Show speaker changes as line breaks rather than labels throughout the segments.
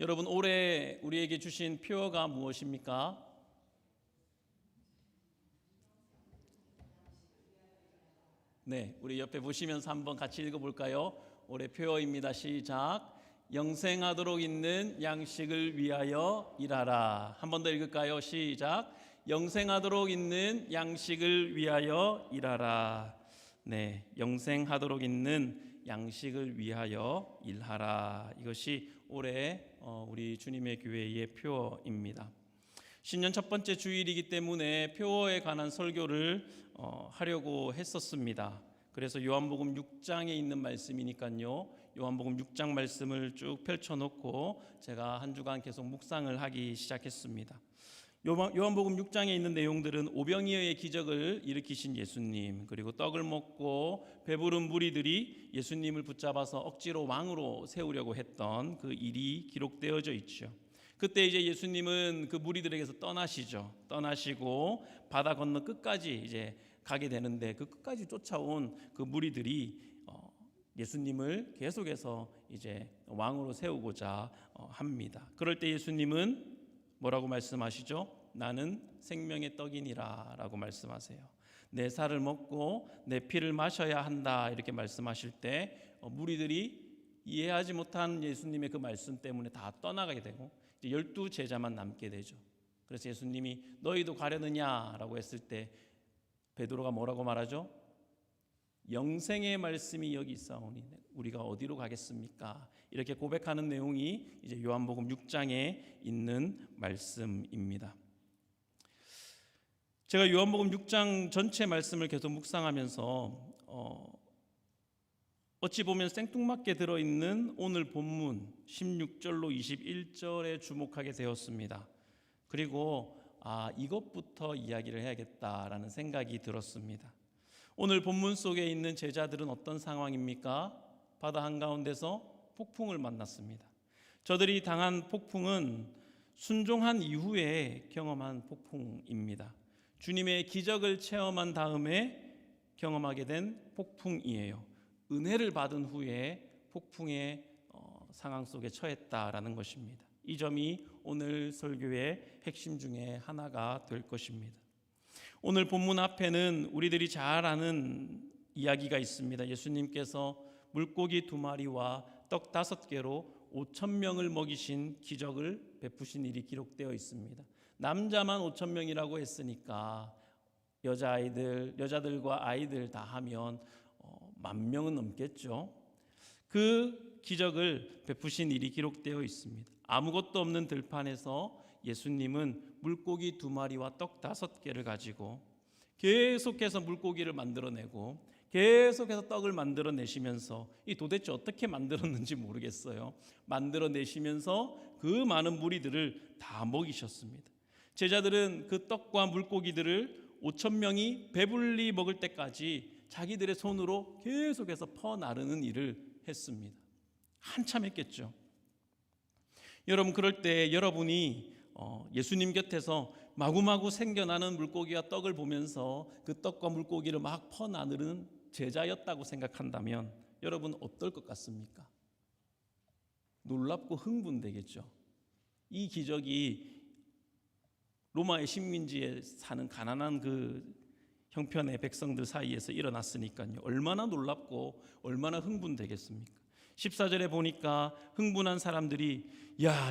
여러분, 올해 우리에게 주신 표어가 무엇입니까? 네, 우리 옆에 보시면서 한번 같이 읽어볼까요? 올해 표어입니다. 시작. 영생하도록 있는 양식을 위하여 일하라. 한 번 더 읽을까요? 시작. 영생하도록 있는 양식을 위하여 일하라. 네, 영생하도록 있는 양식을 위하여 일하라. 이것이 올해 우리 주님의 교회의 표어입니다. 신년 첫 번째 주일이기 때문에 표어에 관한 설교를 하려고 했었습니다. 그래서 요한복음 6장에 있는 말씀이니까요. 요한복음 6장 말씀을 쭉 펼쳐놓고 제가 한 주간 계속 묵상을 하기 시작했습니다. 요한복음 6장에 있는 내용들은 오병이어의 기적을 일으키신 예수님, 그리고 떡을 먹고 배부른 무리들이 예수님을 붙잡아서 억지로 왕으로 세우려고 했던 그 일이 기록되어져 있죠. 그때 이제 예수님은 그 무리들에게서 떠나시고 바다 건너 끝까지 이제 가게 되는데, 그 끝까지 쫓아온 그 무리들이 예수님을 계속해서 이제 왕으로 세우고자 합니다. 그럴 때 예수님은 뭐라고 말씀하시죠? 나는 생명의 떡이니라 라고 말씀하세요. 내 살을 먹고 내 피를 마셔야 한다, 이렇게 말씀하실 때 무리들이 이해하지 못한 예수님의 그 말씀 때문에 다 떠나가게 되고 이제 12 제자만 남게 되죠. 그래서 예수님이 너희도 가려느냐라고 했을 때 베드로가 뭐라고 말하죠? 영생의 말씀이 여기 있사오니 우리가 어디로 가겠습니까? 이렇게 고백하는 내용이 이제 요한복음 6장에 있는 말씀입니다. 제가 요한복음 6장 전체 말씀을 계속 묵상하면서 어찌 보면 생뚱맞게 들어있는 오늘 본문 16절로 21절에 주목하게 되었습니다. 그리고 이것부터 이야기를 해야겠다라는 생각이 들었습니다. 오늘 본문 속에 있는 제자들은 어떤 상황입니까? 바다 한가운데서 폭풍을 만났습니다. 저들이 당한 폭풍은 순종한 이후에 경험한 폭풍입니다. 주님의 기적을 체험한 다음에 경험하게 된 폭풍이에요. 은혜를 받은 후에 폭풍의 상황 속에 처했다라는 것입니다. 이 점이 오늘 설교의 핵심 중에 하나가 될 것입니다. 오늘 본문 앞에는 우리들이 잘 아는 이야기가 있습니다. 예수님께서 물고기 2마리와 떡 5개로 5,000명을 먹이신 기적을 베푸신 일이 기록되어 있습니다. 남자만 5,000명이라고 했으니까 여자들과 아이들 다 하면 10,000명은 넘겠죠. 그 기적을 베푸신 일이 기록되어 있습니다. 아무것도 없는 들판에서 예수님은 물고기 2마리와 떡 5개를 가지고 계속해서 물고기를 만들어내고 계속해서 떡을 만들어내시면서 이 도대체 어떻게 만들었는지 모르겠어요. 만들어내시면서 그 많은 무리들을 다 먹이셨습니다. 제자들은 그 떡과 물고기들을 5,000명이 배불리 먹을 때까지 자기들의 손으로 계속해서 퍼나르는 일을 했습니다. 한참 했겠죠. 여러분, 그럴 때 여러분이 예수님 곁에서 마구마구 생겨나는 물고기와 떡을 보면서 그 떡과 물고기를 막 퍼나르는 제자였다고 생각한다면 여러분 어떨 것 같습니까? 놀랍고 흥분되겠죠. 이 기적이 로마의 식민지에 사는 가난한 그 형편의 백성들 사이에서 일어났으니까요. 얼마나 놀랍고 얼마나 흥분되겠습니까? 14절에 보니까 흥분한 사람들이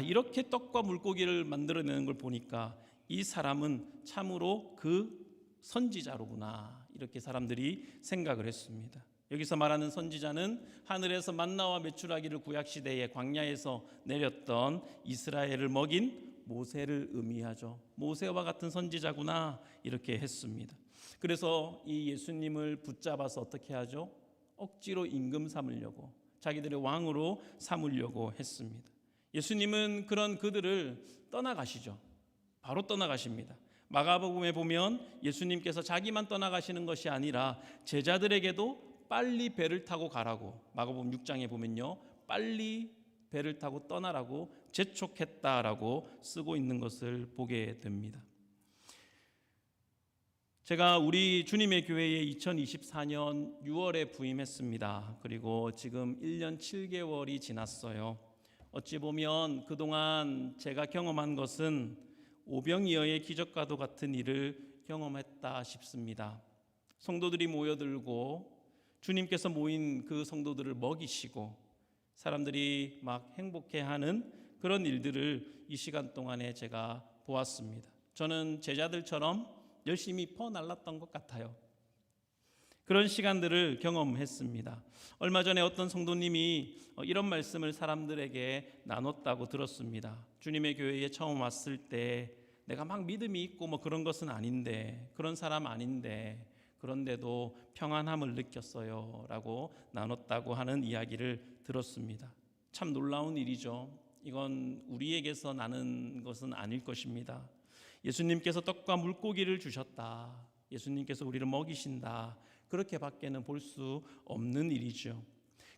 이렇게 떡과 물고기를 만들어내는 걸 보니까 이 사람은 참으로 그 선지자로구나, 이렇게 사람들이 생각을 했습니다. 여기서 말하는 선지자는 하늘에서 만나와 메추라기를 구약시대에 광야에서 내렸던 이스라엘을 먹인 모세를 의미하죠. 모세와 같은 선지자구나, 이렇게 했습니다. 그래서 이 예수님을 붙잡아서 어떻게 하죠? 억지로 임금 삼으려고, 자기들의 왕으로 삼으려고 했습니다. 예수님은 그런 그들을 떠나가시죠. 바로 떠나가십니다. 마가복음에 보면 예수님께서 자기만 떠나가시는 것이 아니라 제자들에게도 빨리 배를 타고 가라고, 마가복음 6장에 보면요, 빨리 배를 타고 떠나라고 재촉했다라고 쓰고 있는 것을 보게 됩니다. 제가 우리 주님의 교회에 2024년 6월에 부임했습니다. 그리고 지금 1년 7개월이 지났어요. 어찌 보면 그동안 제가 경험한 것은 오병이어의 기적과도 같은 일을 경험했다 싶습니다. 성도들이 모여들고 주님께서 모인 그 성도들을 먹이시고 사람들이 막 행복해하는 그런 일들을 이 시간 동안에 제가 보았습니다. 저는 제자들처럼 열심히 퍼날랐던 것 같아요. 그런 시간들을 경험했습니다. 얼마 전에 어떤 성도님이 이런 말씀을 사람들에게 나눴다고 들었습니다. 주님의 교회에 처음 왔을 때 내가 막 믿음이 있고 뭐 그런 것은 아닌데, 그런 사람 아닌데, 그런데도 평안함을 느꼈어요 라고 나눴다고 하는 이야기를 들었습니다. 참 놀라운 일이죠. 이건 우리에게서 나는 것은 아닐 것입니다. 예수님께서 떡과 물고기를 주셨다, 예수님께서 우리를 먹이신다, 그렇게밖에는 볼 수 없는 일이죠.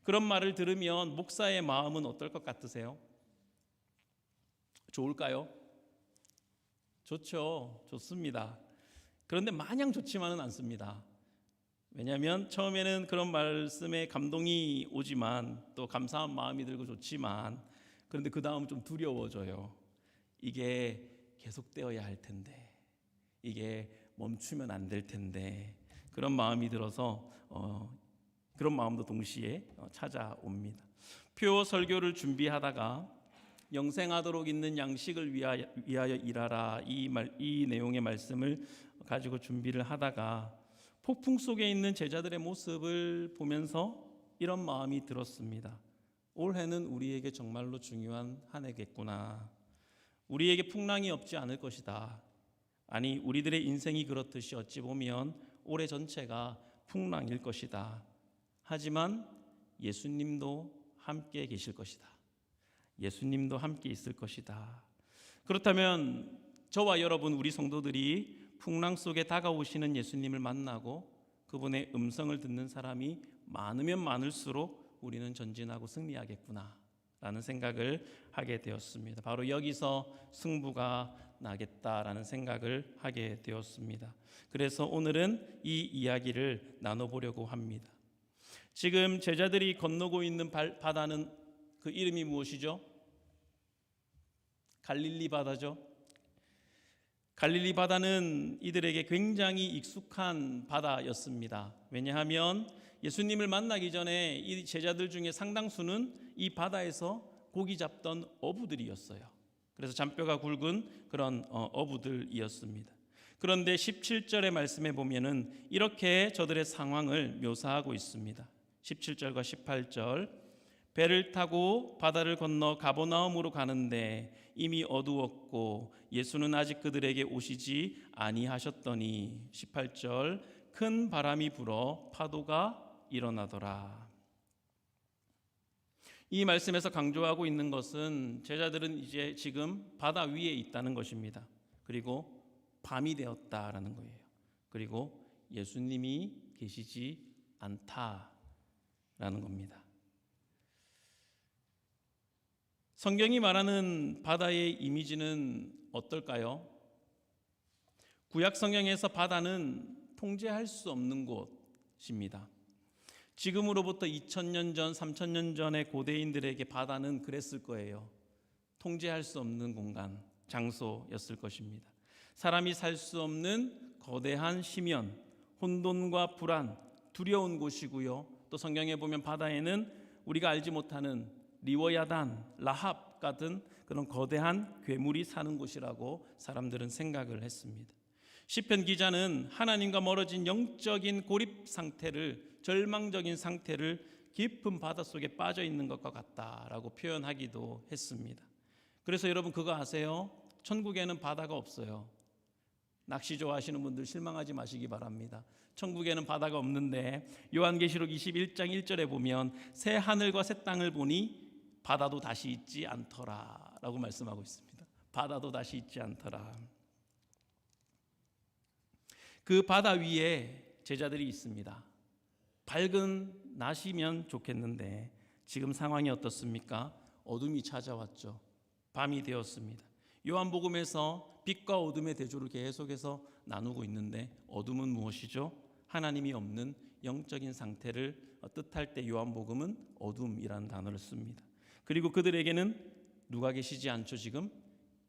그런 말을 들으면 목사의 마음은 어떨 것 같으세요? 좋을까요? 좋죠. 좋습니다. 그런데 마냥 좋지만은 않습니다. 왜냐하면 처음에는 그런 말씀에 감동이 오지만 또 감사한 마음이 들고 좋지만, 그런데 그 다음 좀 두려워져요. 이게 계속되어야 할 텐데, 이게 멈추면 안 될 텐데, 그런 마음이 들어서 그런 마음도 동시에 찾아옵니다. 표 설교를 준비하다가 영생하도록 있는 양식을 위하여 일하라, 이 내용의 말씀을 가지고 준비를 하다가 폭풍 속에 있는 제자들의 모습을 보면서 이런 마음이 들었습니다. 올해는 우리에게 정말로 중요한 한 해겠구나. 우리에게 풍랑이 없지 않을 것이다. 아니, 우리들의 인생이 그렇듯이 어찌 보면 올해 전체가 풍랑일 것이다. 하지만 예수님도 함께 계실 것이다. 예수님도 함께 있을 것이다. 그렇다면 저와 여러분, 우리 성도들이 풍랑 속에 다가오시는 예수님을 만나고 그분의 음성을 듣는 사람이 많으면 많을수록 우리는 전진하고 승리하겠구나 라는 생각을 하게 되었습니다. 바로 여기서 승부가 나겠다라는 생각을 하게 되었습니다. 그래서 오늘은 이 이야기를 나눠보려고 합니다. 지금 제자들이 건너고 있는 바다는 그 이름이 무엇이죠? 갈릴리 바다죠. 갈릴리 바다는 이들에게 굉장히 익숙한 바다였습니다. 왜냐하면 예수님을 만나기 전에 이 제자들 중에 상당수는 이 바다에서 고기 잡던 어부들이었어요. 그래서 잔뼈가 굵은 그런 어부들이었습니다. 그런데 17절의 말씀에 보면은 이렇게 저들의 상황을 묘사하고 있습니다. 17절과 18절, 배를 타고 바다를 건너 가버나움으로 가는데 이미 어두웠고 예수는 아직 그들에게 오시지 아니하셨더니 18절, 큰 바람이 불어 파도가 일어나더라. 이 말씀에서 강조하고 있는 것은 제자들은 이제 지금 바다 위에 있다는 것입니다. 그리고 밤이 되었다라는 거예요. 그리고 예수님이 계시지 않다라는 겁니다. 성경이 말하는 바다의 이미지는 어떨까요? 구약 성경에서 바다는 통제할 수 없는 곳입니다. 지금으로부터 2000년 전, 3000년 전의 고대인들에게 바다는 그랬을 거예요. 통제할 수 없는 공간, 장소였을 것입니다. 사람이 살 수 없는 거대한 심연, 혼돈과 불안, 두려운 곳이고요. 또 성경에 보면 바다에는 우리가 알지 못하는 리워야단, 라합 같은 그런 거대한 괴물이 사는 곳이라고 사람들은 생각을 했습니다. 시편 기자는 하나님과 멀어진 영적인 고립 상태를, 절망적인 상태를 깊은 바닷속에 빠져 있는 것과 같다라고 표현하기도 했습니다. 그래서 여러분 그거 아세요? 천국에는 바다가 없어요. 낚시 좋아하시는 분들 실망하지 마시기 바랍니다. 천국에는 바다가 없는데 요한계시록 21장 1절에 보면 새 하늘과 새 땅을 보니 바다도 다시 있지 않더라 라고 말씀하고 있습니다. 바다도 다시 있지 않더라. 그 바다 위에 제자들이 있습니다. 밝은 낮이면 좋겠는데 지금 상황이 어떻습니까? 어둠이 찾아왔죠. 밤이 되었습니다. 요한복음에서 빛과 어둠의 대조를 계속해서 나누고 있는데 어둠은 무엇이죠? 하나님이 없는 영적인 상태를 뜻할 때 요한복음은 어둠이라는 단어를 씁니다. 그리고 그들에게는 누가 계시지 않죠? 지금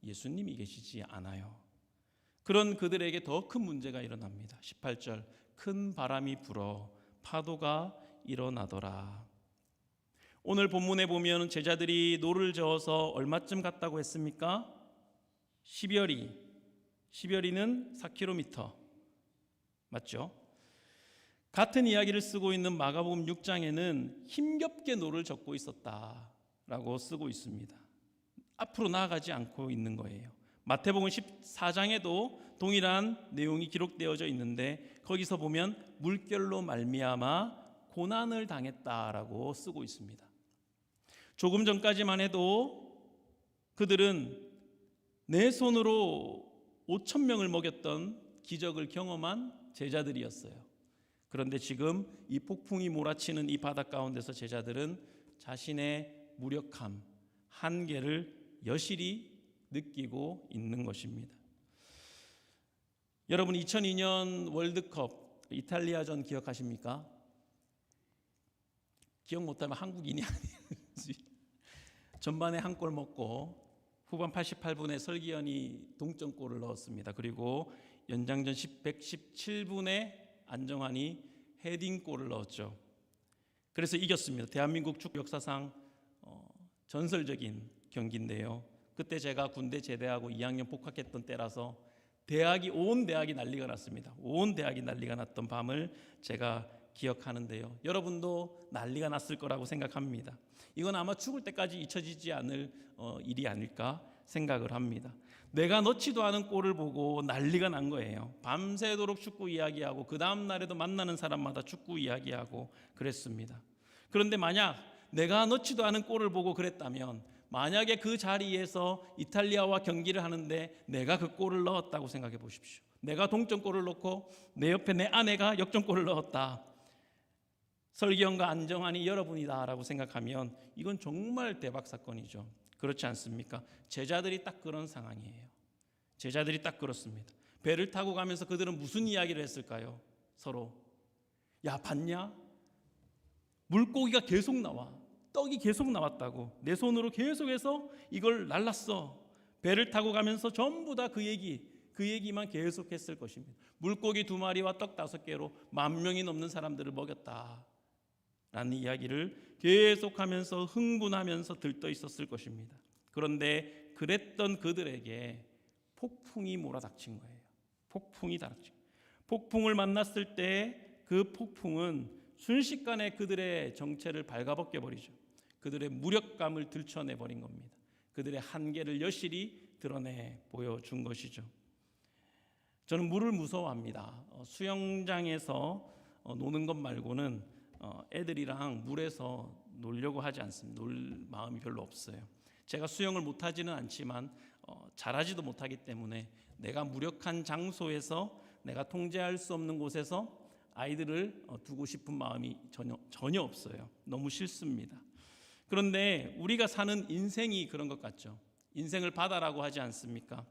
예수님이 계시지 않아요. 그런 그들에게 더 큰 문제가 일어납니다. 18절, 큰 바람이 불어 파도가 일어나더라. 오늘 본문에 보면 제자들이 노를 저어서 얼마쯤 갔다고 했습니까? 10여리는 4km 맞죠? 같은 이야기를 쓰고 있는 마가복음 6장에는 힘겹게 노를 젓고 있었다라고 쓰고 있습니다. 앞으로 나아가지 않고 있는 거예요. 마태복음 14장에도 동일한 내용이 기록되어져 있는데 거기서 보면 물결로 말미암아 고난을 당했다라고 쓰고 있습니다. 조금 전까지만 해도 그들은 내 손으로 5,000명을 먹였던 기적을 경험한 제자들이었어요. 그런데 지금 이 폭풍이 몰아치는 이 바다 가운데서 제자들은 자신의 무력함, 한계를 여실히 느끼고 있는 것입니다. 여러분 2002년 월드컵 이탈리아전 기억하십니까? 기억 못하면 한국인이 아니지. 전반에 한 골 먹고 후반 88분에 설기현이 동점골을 넣었습니다. 그리고 연장전 117분에 안정환이 헤딩골을 넣었죠. 그래서 이겼습니다. 대한민국 축구 역사상 전설적인 경기인데요. 그때 제가 군대 제대하고 2학년 복학했던 때라서 온 대학이 난리가 났습니다. 온 대학이 난리가 났던 밤을 제가 기억하는데요. 여러분도 난리가 났을 거라고 생각합니다. 이건 아마 죽을 때까지 잊혀지지 않을 일이 아닐까 생각을 합니다. 내가 넣지도 않은 골을 보고 난리가 난 거예요. 밤새도록 축구 이야기하고 그 다음 날에도 만나는 사람마다 축구 이야기하고 그랬습니다. 그런데 만약 내가 넣지도 않은 골을 보고 그랬다면, 만약에 그 자리에서 이탈리아와 경기를 하는데 내가 그 골을 넣었다고 생각해 보십시오. 내가 동점골을 넣고 내 옆에 내 아내가 역전골을 넣었다. 설기현과 안정환이 여러분이다라고 생각하면 이건 정말 대박 사건이죠. 그렇지 않습니까? 제자들이 딱 그런 상황이에요. 제자들이 딱 그렇습니다. 배를 타고 가면서 그들은 무슨 이야기를 했을까요? 서로 야 봤냐? 물고기가 계속 나와. 떡이 계속 나왔다고. 내 손으로 계속해서 이걸 날랐어. 배를 타고 가면서 전부 다 그 얘기만 계속했을 것입니다. 물고기 2마리와 떡 5개로 10,000명이 넘는 사람들을 먹였다 라는 이야기를 계속하면서 흥분하면서 들떠 있었을 것입니다. 그런데 그랬던 그들에게 폭풍이 몰아닥친 거예요. 폭풍을 만났을 때 그 폭풍은 순식간에 그들의 정체를 발가벗겨 버리죠. 그들의 무력감을 들춰내버린 겁니다. 그들의 한계를 여실히 드러내 보여준 것이죠. 저는 물을 무서워합니다. 수영장에서 노는 것 말고는 애들이랑 물에서 놀려고 하지 않습니다. 놀 마음이 별로 없어요. 제가 수영을 못하지는 않지만 잘하지도 못하기 때문에 내가 무력한 장소에서, 내가 통제할 수 없는 곳에서 아이들을 두고 싶은 마음이 전혀 없어요. 너무 싫습니다. 그런데 우리가 사는 인생이 그런 것 같죠. 인생을 바다라고 하지 않습니까?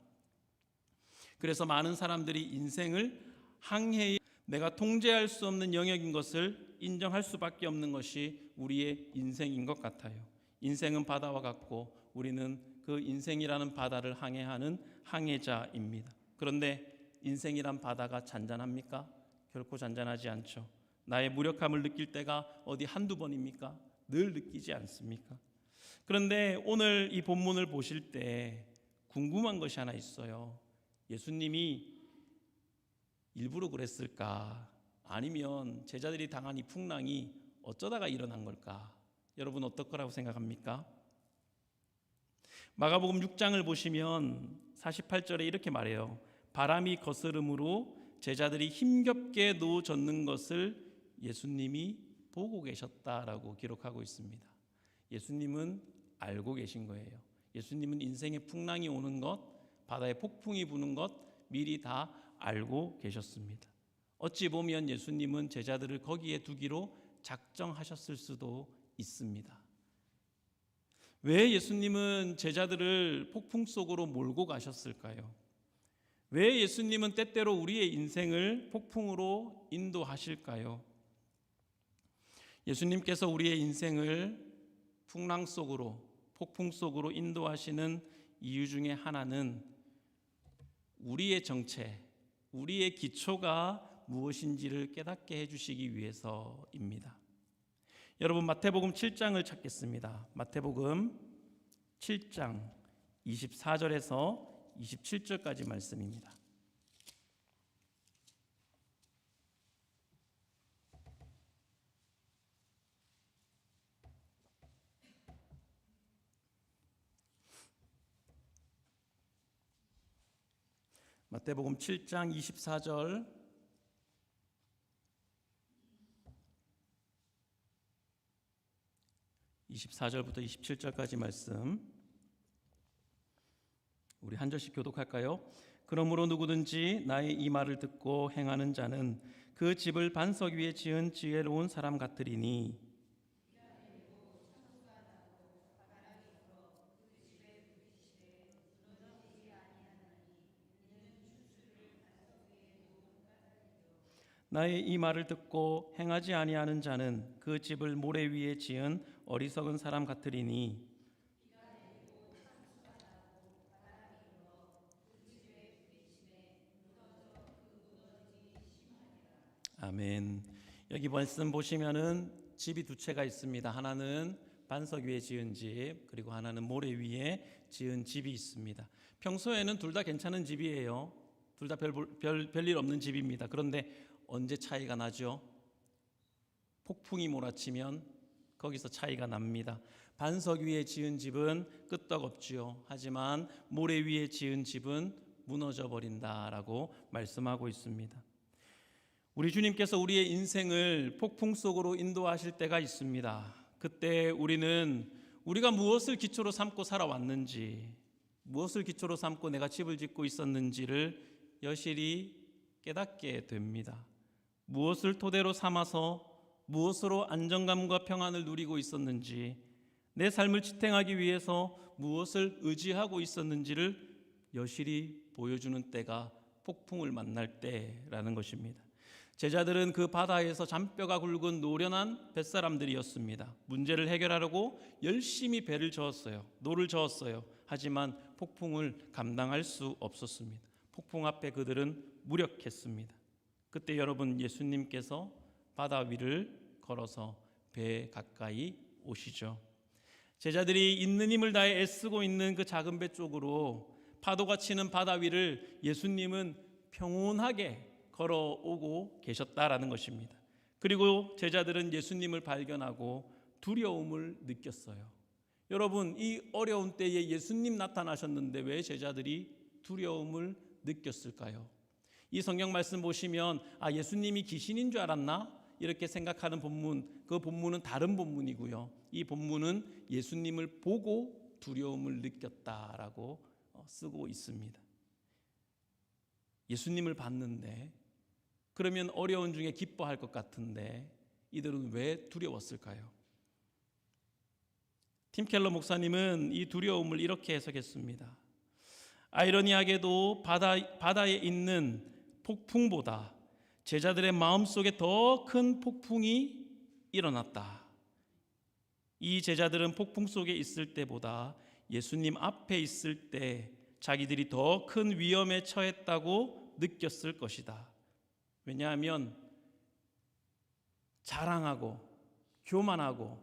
그래서 많은 사람들이 인생을 항해의 내가 통제할 수 없는 영역인 것을 인정할 수밖에 없는 것이 우리의 인생인 것 같아요. 인생은 바다와 같고 우리는 그 인생이라는 바다를 항해하는 항해자입니다. 그런데 인생이란 바다가 잔잔합니까? 결코 잔잔하지 않죠. 나의 무력함을 느낄 때가 어디 한두 번입니까? 늘 느끼지 않습니까? 그런데 오늘 이 본문을 보실 때 궁금한 것이 하나 있어요. 예수님이 일부러 그랬을까? 아니면 제자들이 당한 이 풍랑이 어쩌다가 일어난 걸까? 여러분 어떨 거라고 생각합니까? 마가복음 6장을 보시면 48절에 이렇게 말해요. 바람이 거스름으로 제자들이 힘겹게 노 젓는 것을 예수님이 보고 계셨다라고 기록하고 있습니다. 예수님은 알고 계신 거예요. 예수님은 인생의 풍랑이 오는 것, 바다의 폭풍이 부는 것 미리 다 알고 계셨습니다. 어찌 보면 예수님은 제자들을 거기에 두기로 작정하셨을 수도 있습니다. 왜 예수님은 제자들을 폭풍 속으로 몰고 가셨을까요? 왜 예수님은 때때로 우리의 인생을 폭풍으로 인도하실까요? 예수님께서 우리의 인생을 풍랑 속으로, 폭풍 속으로 인도하시는 이유 중에 하나는 우리의 정체, 우리의 기초가 무엇인지를 깨닫게 해주시기 위해서입니다. 여러분, 마태복음 7장을 찾겠습니다. 마태복음 7장 24절에서 27절까지 말씀입니다. 마태복음 7장 24절 부터 27절까지 말씀 우리 한 절씩 교독할까요? 그러므로 누구든지 나의 이 말을 듣고 행하는 자는 그 집을 반석 위에 지은 지혜로운 사람 같으리니 나의 이 말을 듣고 행하지 아니하는 자는 그 집을 모래 위에 지은 어리석은 사람 같으리니 아멘. 여기 말씀 보시면은 집이 두 채가 있습니다. 하나는 반석 위에 지은 집, 그리고 하나는 모래 위에 지은 집이 있습니다. 평소에는 둘 다 괜찮은 집이에요. 둘 다 별일 없는 집입니다. 그런데 언제 차이가 나죠? 폭풍이 몰아치면 거기서 차이가 납니다. 반석 위에 지은 집은 끄떡없지요. 하지만 모래 위에 지은 집은 무너져 버린다라고 말씀하고 있습니다. 우리 주님께서 우리의 인생을 폭풍 속으로 인도하실 때가 있습니다. 그때 우리가 무엇을 기초로 삼고 살아왔는지, 무엇을 기초로 삼고 내가 집을 짓고 있었는지를 여실히 깨닫게 됩니다. 무엇을 토대로 삼아서 무엇으로 안정감과 평안을 누리고 있었는지, 내 삶을 지탱하기 위해서 무엇을 의지하고 있었는지를 여실히 보여주는 때가 폭풍을 만날 때라는 것입니다. 제자들은 그 바다에서 잔뼈가 굵은 노련한 뱃사람들이었습니다. 문제를 해결하려고 열심히 배를 저었어요. 노를 저었어요. 하지만 폭풍을 감당할 수 없었습니다. 폭풍 앞에 그들은 무력했습니다. 그때 여러분, 예수님께서 바다 위를 걸어서 배에 가까이 오시죠. 제자들이 있는 힘을 다해 애쓰고 있는 그 작은 배 쪽으로 파도가 치는 바다 위를 예수님은 평온하게 걸어오고 계셨다라는 것입니다. 그리고 제자들은 예수님을 발견하고 두려움을 느꼈어요. 여러분, 이 어려운 때에 예수님 나타나셨는데 왜 제자들이 두려움을 느꼈을까요? 이 성경 말씀 보시면 예수님이 귀신인 줄 알았나? 이렇게 생각하는 본문, 그 본문은 다른 본문이고요. 이 본문은 예수님을 보고 두려움을 느꼈다라고 쓰고 있습니다. 예수님을 봤는데, 그러면 어려운 중에 기뻐할 것 같은데 이들은 왜 두려웠을까요? 팀 켈러 목사님은 이 두려움을 이렇게 해석했습니다. 아이러니하게도 바다에 있는 폭풍보다 제자들의 마음속에 더 큰 폭풍이 일어났다. 이 제자들은 폭풍 속에 있을 때보다 예수님 앞에 있을 때 자기들이 더 큰 위험에 처했다고 느꼈을 것이다. 왜냐하면 자랑하고 교만하고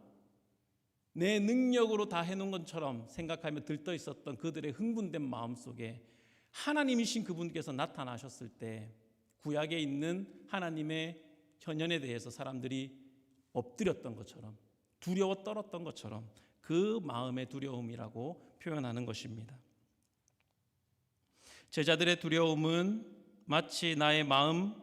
내 능력으로 다 해놓은 것처럼 생각하며 들떠 있었던 그들의 흥분된 마음속에 하나님이신 그분께서 나타나셨을 때 구약에 있는 하나님의 현현에 대해서 사람들이 엎드렸던 것처럼, 두려워 떨었던 것처럼 그 마음의 두려움이라고 표현하는 것입니다. 제자들의 두려움은 마치 나의 마음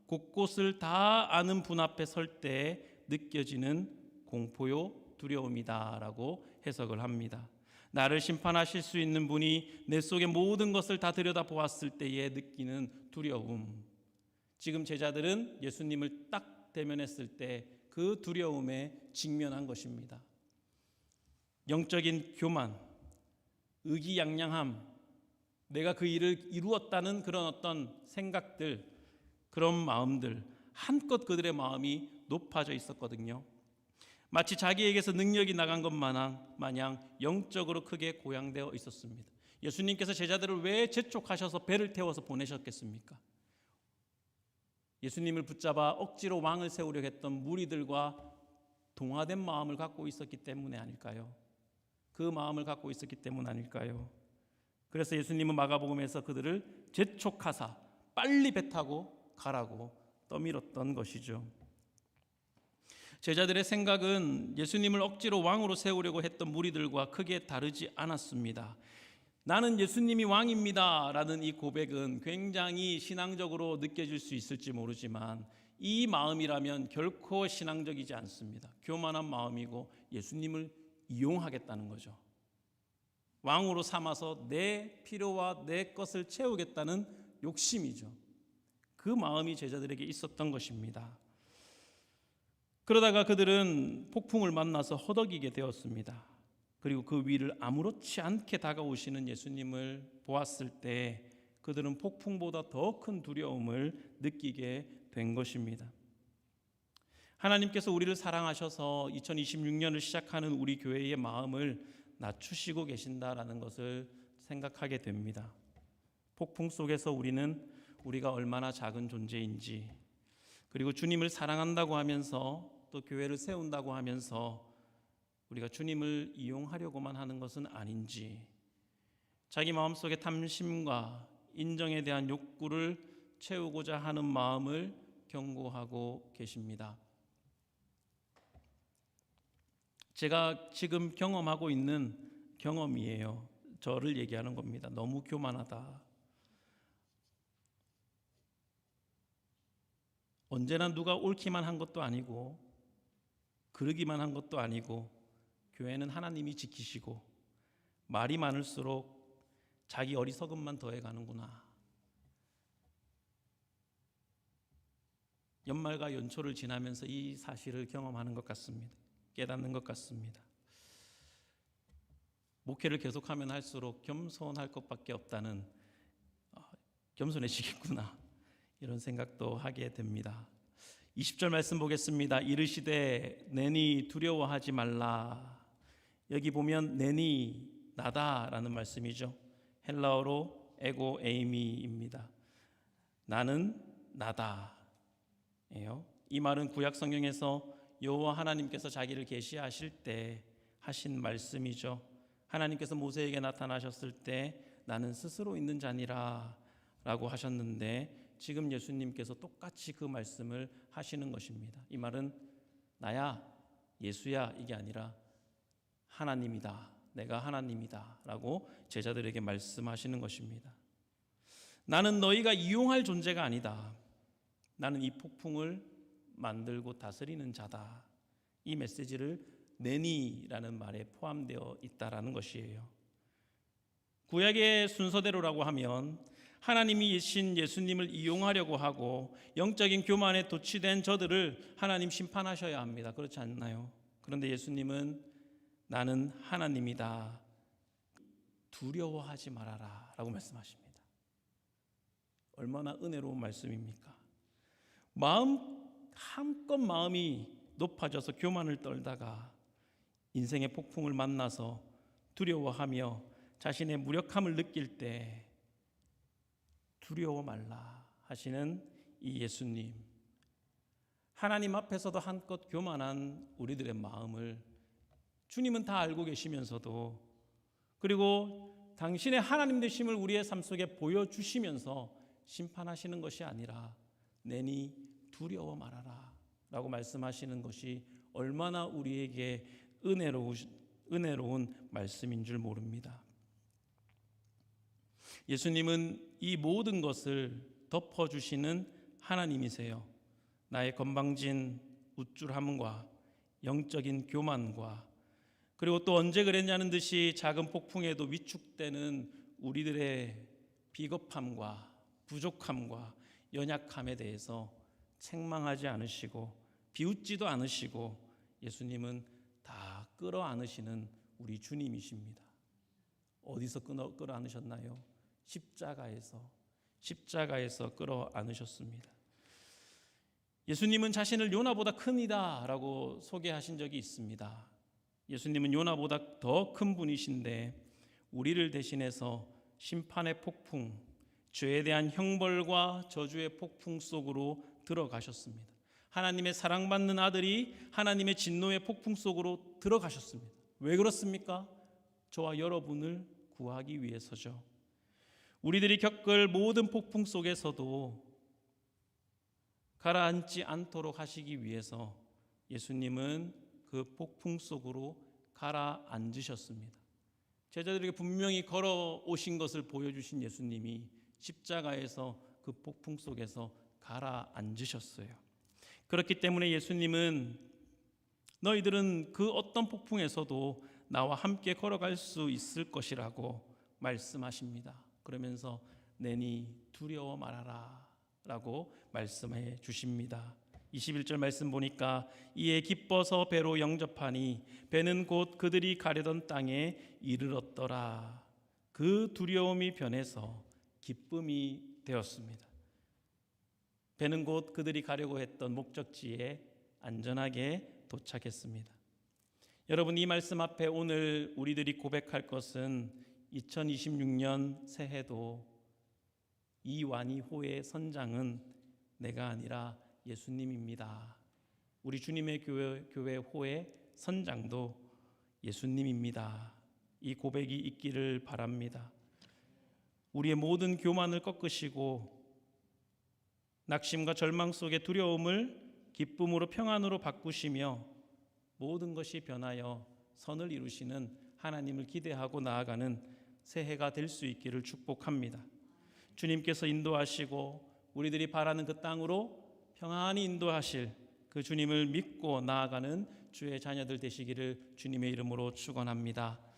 곳곳을 다 아는 분 앞에 설 때 느껴지는 공포요 두려움이다라고 해석을 합니다. 나를 심판하실 수 있는 분이 내 속의 모든 것을 다 들여다보았을 때에 느끼는 두려움. 지금 제자들은 예수님을 딱 대면했을 때 그 두려움에 직면한 것입니다. 영적인 교만, 의기양양함, 내가 그 일을 이루었다는 그런 어떤 생각들, 그런 마음들, 한껏 그들의 마음이 높아져 있었거든요. 마치 자기에게서 능력이 나간 것 마냥 영적으로 크게 고양되어 있었습니다. 예수님께서 제자들을 왜 재촉하셔서 배를 태워서 보내셨겠습니까? 예수님을 붙잡아 억지로 왕을 세우려 했던 무리들과 동화된 마음을 갖고 있었기 때문에 아닐까요? 그 마음을 갖고 있었기 때문 아닐까요? 그래서 예수님은 마가복음에서 그들을 재촉하사 빨리 배 타고 가라고 떠밀었던 것이죠. 제자들의 생각은 예수님을 억지로 왕으로 세우려고 했던 무리들과 크게 다르지 않았습니다. 나는 예수님이 왕입니다 라는 이 고백은 굉장히 신앙적으로 느껴질 수 있을지 모르지만 이 마음이라면 결코 신앙적이지 않습니다. 교만한 마음이고 예수님을 이용하겠다는 거죠. 왕으로 삼아서 내 필요와 내 것을 채우겠다는 욕심이죠. 그 마음이 제자들에게 있었던 것입니다. 그러다가 그들은 폭풍을 만나서 허덕이게 되었습니다. 그리고 그 위를 아무렇지 않게 다가오시는 예수님을 보았을 때 그들은 폭풍보다 더 큰 두려움을 느끼게 된 것입니다. 하나님께서 우리를 사랑하셔서 2026년을 시작하는 우리 교회의 마음을 낮추시고 계신다라는 것을 생각하게 됩니다. 폭풍 속에서 우리가 얼마나 작은 존재인지, 그리고 주님을 사랑한다고 하면서 또 교회를 세운다고 하면서 우리가 주님을 이용하려고만 하는 것은 아닌지, 자기 마음속의 탐심과 인정에 대한 욕구를 채우고자 하는 마음을 경고하고 계십니다. 제가 지금 경험하고 있는 경험이에요. 저를 얘기하는 겁니다. 너무 교만하다. 언제나 누가 옳기만 한 것도 아니고 그러기만 한 것도 아니고 교회는 하나님이 지키시고 말이 많을수록 자기 어리석음만 더해가는구나. 연말과 연초를 지나면서 이 사실을 경험하는 것 같습니다. 깨닫는 것 같습니다. 목회를 계속하면 할수록 겸손할 것밖에 없다는, 겸손해지겠구나 이런 생각도 하게 됩니다. 20절 말씀 보겠습니다. 이르시되 내니 두려워하지 말라. 여기 보면 내니 나다라는 말씀이죠. 헬라어로 에고 에이미입니다. 나는 나다예요. 이 말은 구약 성경에서 여호와 하나님께서 자기를 계시하실 때 하신 말씀이죠. 하나님께서 모세에게 나타나셨을 때 나는 스스로 있는 자니라 라고 하셨는데 지금 예수님께서 똑같이 그 말씀을 하시는 것입니다. 이 말은 나야, 예수야 이게 아니라 하나님이다, 내가 하나님이다 라고 제자들에게 말씀하시는 것입니다. 나는 너희가 이용할 존재가 아니다. 나는 이 폭풍을 만들고 다스리는 자다. 이 메시지를 내니라는 말에 포함되어 있다라는 것이에요. 구약의 순서대로라고 하면 하나님이 신 예수님을 이용하려고 하고 영적인 교만에 도취된 저들을 하나님 심판하셔야 합니다. 그렇지 않나요? 그런데 예수님은 나는 하나님이다, 두려워하지 말아라 라고 말씀하십니다. 얼마나 은혜로운 말씀입니까? 한껏 마음이 높아져서 교만을 떨다가 인생의 폭풍을 만나서 두려워하며 자신의 무력함을 느낄 때 두려워 말라 하시는 이 예수님, 하나님 앞에서도 한껏 교만한 우리들의 마음을 주님은 다 알고 계시면서도, 그리고 당신의 하나님 되심을 우리의 삶 속에 보여주시면서 심판하시는 것이 아니라 내니 두려워 말아라 라고 말씀하시는 것이 얼마나 우리에게 은혜로운 말씀인 줄 모릅니다. 예수님은 이 모든 것을 덮어주시는 하나님이세요. 나의 건방진 우쭐함과 영적인 교만과, 그리고 또 언제 그랬냐는 듯이 작은 폭풍에도 위축되는 우리들의 비겁함과 부족함과 연약함에 대해서 책망하지 않으시고 비웃지도 않으시고 예수님은 다 끌어안으시는 우리 주님이십니다. 어디서 끌어안으셨나요? 십자가에서 끌어안으셨습니다. 예수님은 자신을 요나보다 큰 이다 라고 소개하신 적이 있습니다. 예수님은 요나보다 더 큰 분이신데 우리를 대신해서 심판의 폭풍, 죄에 대한 형벌과 저주의 폭풍 속으로 들어가셨습니다. 하나님의 사랑받는 아들이 하나님의 진노의 폭풍 속으로 들어가셨습니다. 왜 그렇습니까? 저와 여러분을 구하기 위해서죠. 우리들이 겪을 모든 폭풍 속에서도 가라앉지 않도록 하시기 위해서 예수님은 그 폭풍 속으로 가라앉으셨습니다. 제자들에게 분명히 걸어오신 것을 보여주신 예수님이 십자가에서 그 폭풍 속에서 가라앉으셨어요. 그렇기 때문에 예수님은 너희들은 그 어떤 폭풍에서도 나와 함께 걸어갈 수 있을 것이라고 말씀하십니다. 그러면서 내니 두려워 말아라 라고 말씀해 주십니다. 21절 말씀 보니까 이에 기뻐서 배로 영접하니 배는 곧 그들이 가려던 땅에 이르렀더라. 그 두려움이 변해서 기쁨이 되었습니다. 배는 곧 그들이 가려고 했던 목적지에 안전하게 도착했습니다. 여러분, 이 말씀 앞에 오늘 우리들이 고백할 것은 2026년 새해도 이완이호의 선장은 내가 아니라 예수님입니다. 우리 주님의 교회 호의 선장도 예수님입니다. 이 고백이 있기를 바랍니다. 우리의 모든 교만을 꺾으시고 낙심과 절망 속의 두려움을 기쁨으로 평안으로 바꾸시며 모든 것이 변하여 선을 이루시는 하나님을 기대하고 나아가는 새해가 될 수 있기를 축복합니다. 주님께서 인도하시고 우리들이 바라는 그 땅으로 평안히 인도하실 그 주님을 믿고 나아가는 주의 자녀들 되시기를 주님의 이름으로 축원합니다.